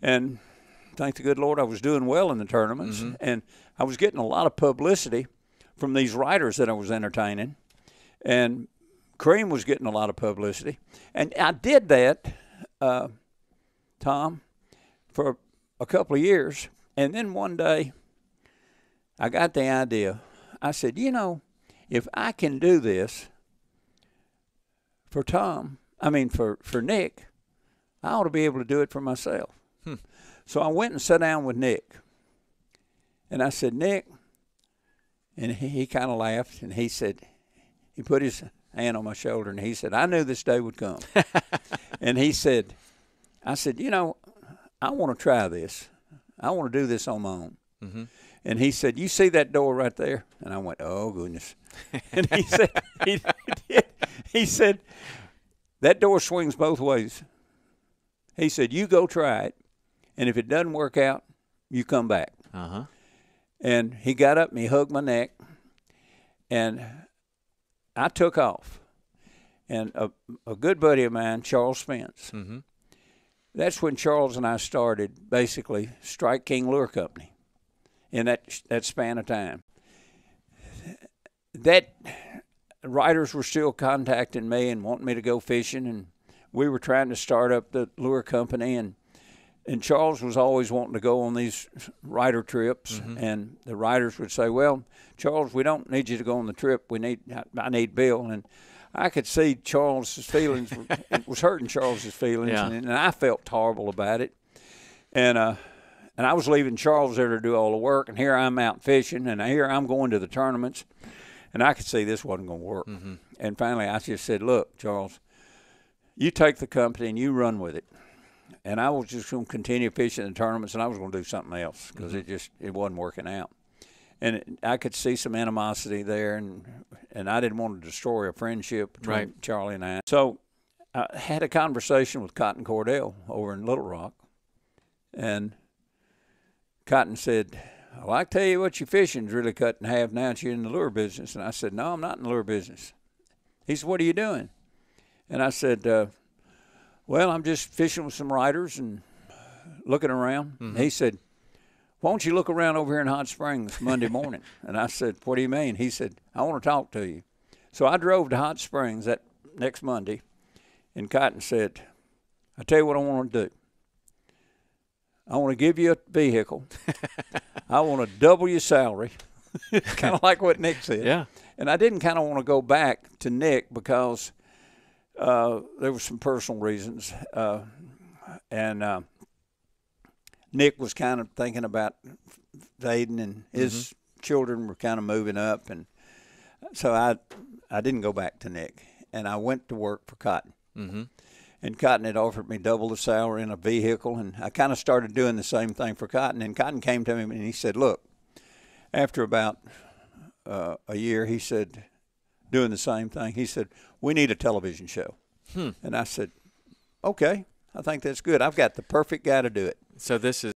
And thank the good Lord I was doing well in the tournaments. Mm-hmm. And I was getting a lot of publicity from these writers that I was entertaining. And Cream was getting a lot of publicity. And I did that, Tom, for a couple of years. And then one day I got the idea. I said, you know, if I can do this for Nick, I ought to be able to do it for myself. So I went and sat down with Nick. And I said, Nick, and he kind of laughed, and he said, he put his hand on my shoulder, and he said, I knew this day would come. And he said, I said, you know, I want to try this. I want to do this on my own. Mm-hmm. And he said, you see that door right there? And I went, oh, goodness. And he said, he said, that door swings both ways. He said, you go try it, and if it doesn't work out, you come back. Uh-huh. And he got up and he hugged my neck, and I took off. And a good buddy of mine, Charles Spence, Mm-hmm. that's when Charles and I started basically Strike King Lure Company in that span of time. That writers were still contacting me and wanting me to go fishing, and we were trying to start up the lure company, and Charles was always wanting to go on these writer trips, mm-hmm. and the writers would say, well, Charles, we don't need you to go on the trip. I need Bill. And I could see Charles's feelings. It was hurting Charles's feelings, Yeah. and I felt horrible about it. And I was leaving Charles there to do all the work, and here I'm out fishing, and here I'm going to the tournaments, and I could see this wasn't going to work. Mm-hmm. And finally I just said, look, Charles, you take the company and you run with it. And I was just going to continue fishing in the tournaments, and I was going to do something else because mm-hmm. it wasn't working out. And I could see some animosity there, and I didn't want to destroy a friendship between right. Charlie and I. So I had a conversation with Cotton Cordell over in Little Rock, and Cotton said, well, I tell you what, your fishing's really cut in half now that you're in the lure business. And I said, no, I'm not in the lure business. He said, what are you doing? And I said, well, I'm just fishing with some writers and looking around. Mm-hmm. He said, why don't you look around over here in Hot Springs Monday morning? And I said, what do you mean? He said, I want to talk to you. So I drove to Hot Springs that next Monday, and Cotton said, I tell you what I want to do. I want to give you a vehicle. I want to double your salary. Kind of like what Nick said. Yeah. And I didn't kind of want to go back to Nick because there were some personal reasons. And Nick was kind of thinking about dating, and his mm-hmm. children were kind of moving up. And so I didn't go back to Nick. And I went to work for Cotton. Mm-hmm. And Cotton had offered me double the salary in a vehicle, and I kind of started doing the same thing for Cotton. And Cotton came to me and he said, look, after about a year, he said, doing the same thing, he said, we need a television show. And I said, okay, I think that's good. I've got the perfect guy to do it. So this is